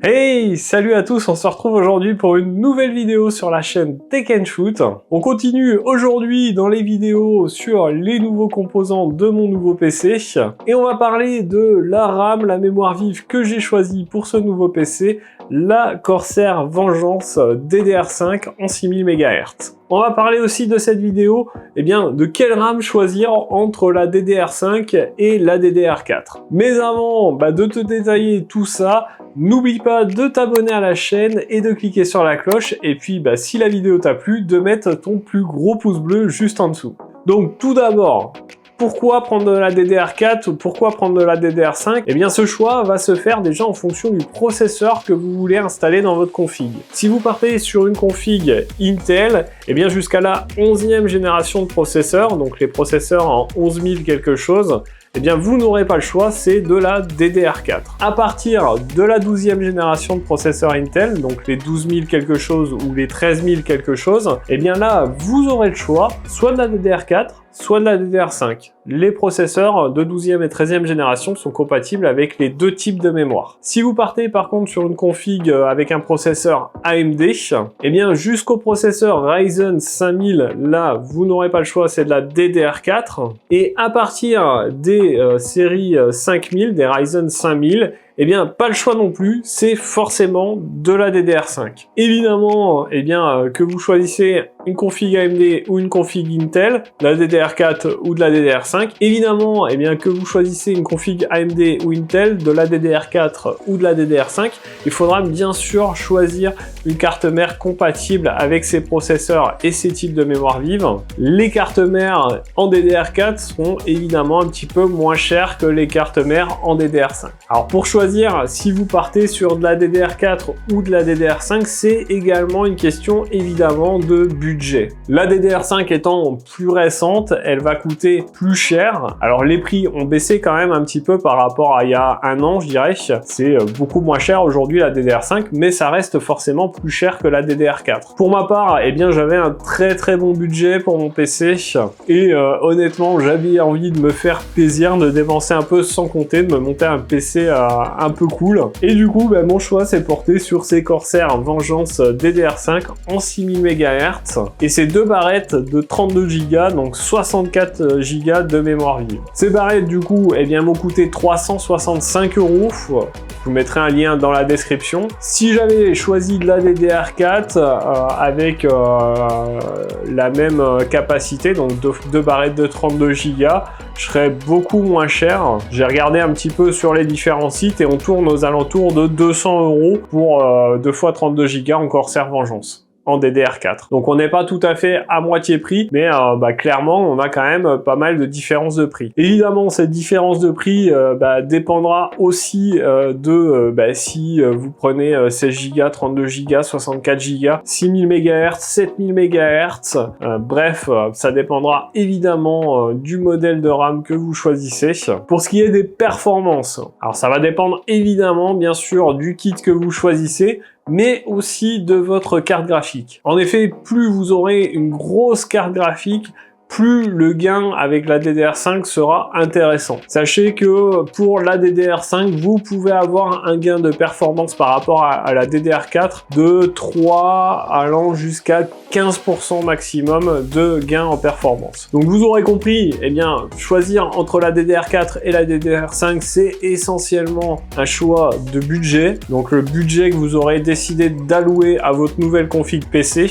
Hey, salut à tous, on se retrouve aujourd'hui pour une nouvelle vidéo sur la chaîne Tech & Shoot. On continue aujourd'hui dans les vidéos sur les nouveaux composants de mon nouveau PC et on va parler de la RAM, la mémoire vive que j'ai choisie pour ce nouveau PC, la Corsair Vengeance DDR5 en 6000 MHz. On va parler aussi de cette vidéo, de quelle RAM choisir entre la DDR5 et la DDR4. Mais avant de te détailler tout ça, n'oublie pas de t'abonner à la chaîne et de cliquer sur la cloche. Et puis, si la vidéo t'a plu, de mettre ton plus gros pouce bleu juste en dessous. Donc, tout d'abord, pourquoi prendre de la DDR4 ou pourquoi prendre de la DDR5? Ce choix va se faire déjà en fonction du processeur que vous voulez installer dans votre config. Si vous partez sur une config Intel, jusqu'à la 11e génération de processeurs, donc les processeurs en 11000 quelque chose, vous n'aurez pas le choix, c'est de la DDR4. À partir de la 12e génération de processeurs Intel, donc les 12000 quelque chose ou les 13000 quelque chose, là, vous aurez le choix, soit de la DDR4, soit de la DDR5. Les processeurs de 12e et 13e génération sont compatibles avec les deux types de mémoire. Si vous partez par contre sur une config avec un processeur AMD, jusqu'au processeur Ryzen 5000, là, vous n'aurez pas le choix, c'est de la DDR4. Et à partir des séries 5000, des Ryzen 5000, pas le choix non plus, c'est forcément de la DDR5. Évidemment, que vous choisissez une config AMD ou une config Intel, de la DDR4 ou de la DDR5. Évidemment, que vous choisissez une config AMD ou Intel, de la DDR4 ou de la DDR5, il faudra bien sûr choisir une carte mère compatible avec ces processeurs et ces types de mémoire vive. Les cartes mères en DDR4 seront évidemment un petit peu moins chères que les cartes mères en DDR5. Alors pour choisir si vous partez sur de la DDR4 ou de la DDR5, c'est également une question évidemment de budget. La DDR5 étant plus récente, elle va coûter plus cher. Alors les prix ont baissé quand même un petit peu par rapport à il y a un an, je dirais. C'est beaucoup moins cher aujourd'hui la DDR5, mais ça reste forcément plus cher que la DDR4. Pour ma part, j'avais un très bon budget pour mon PC et honnêtement, j'avais envie de me faire plaisir, de dépenser un peu sans compter, de me monter un PC un peu cool. Et du coup, mon choix s'est porté sur ces Corsair Vengeance DDR5 en 6000 MHz et ces deux barrettes de 32 Go, donc 64 Go de mémoire vive. Ces barrettes, du coup, m'ont coûté 365 €. Je vous mettrai un lien dans la description. Si j'avais choisi de la DDR4 avec la même capacité, donc deux barrettes de 32 Go, je serais beaucoup moins cher. J'ai regardé un petit peu sur les différents sites et on tourne aux alentours de 200 € pour 2 x 32 Go en Corsair Vengeance en DDR4. Donc on n'est pas tout à fait à moitié prix, mais clairement on a quand même pas mal de différences de prix. Évidemment cette différence de prix dépendra aussi de si vous prenez 16 Go, 32 Go, 64 Go, 6000 MHz, 7000 MHz, bref ça dépendra évidemment du modèle de RAM que vous choisissez. Pour ce qui est des performances, alors ça va dépendre évidemment bien sûr du kit que vous choisissez, mais aussi de votre carte graphique. En effet, plus vous aurez une grosse carte graphique, plus le gain avec la DDR5 sera intéressant. Sachez que pour la DDR5, vous pouvez avoir un gain de performance par rapport à la DDR4 de 3 allant jusqu'à 15% maximum de gain en performance. Donc vous aurez compris, choisir entre la DDR4 et la DDR5, c'est essentiellement un choix de budget. Donc le budget que vous aurez décidé d'allouer à votre nouvelle config PC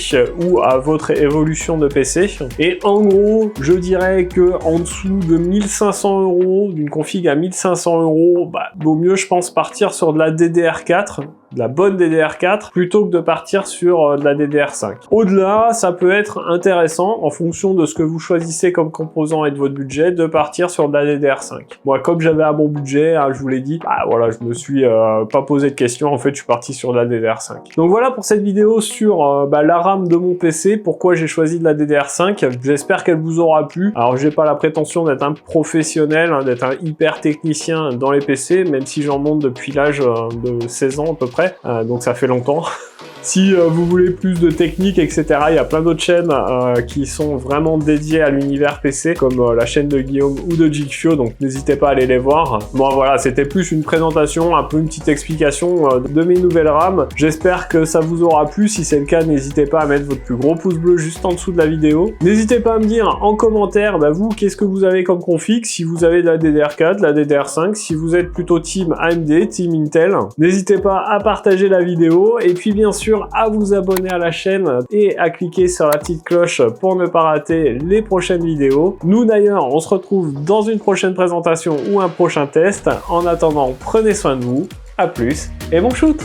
ou à votre évolution de PC. Et en gros, je dirais que en dessous de 1500 €, d'une config à 1500 €, vaut mieux, je pense, partir sur de la DDR4, de la bonne DDR4, plutôt que de partir sur de la DDR5. Au-delà, ça peut être intéressant, en fonction de ce que vous choisissez comme composant et de votre budget, de partir sur de la DDR5. Moi, comme j'avais un bon budget, je vous l'ai dit, je me suis pas posé de questions, en fait, je suis parti sur de la DDR5. Donc voilà pour cette vidéo sur la RAM de mon PC, pourquoi j'ai choisi de la DDR5. J'espère qu'elle vous aura plu. Alors, j'ai pas la prétention d'être un professionnel, d'être un hyper technicien dans les PC, même si j'en monte depuis l'âge de 16 ans à peu près. Donc ça fait longtemps. Si vous voulez plus de techniques, etc., il y a plein d'autres chaînes qui sont vraiment dédiées à l'univers PC, comme la chaîne de Guillaume ou de Jigfio, donc n'hésitez pas à aller les voir. Bon voilà, c'était plus une présentation, un peu une petite explication de mes nouvelles RAM. J'espère que ça vous aura plu. Si c'est le cas, n'hésitez pas à mettre votre plus gros pouce bleu juste en dessous de la vidéo. N'hésitez pas à me dire en commentaire, vous, qu'est-ce que vous avez comme config, si vous avez de la DDR4, de la DDR5, si vous êtes plutôt team AMD, team Intel. N'hésitez pas à partager la vidéo, et puis bien sûr à vous abonner à la chaîne et à cliquer sur la petite cloche pour ne pas rater les prochaines vidéos. Nous d'ailleurs, on se retrouve dans une prochaine présentation ou un prochain test. En attendant, prenez soin de vous, à plus et bon shoot!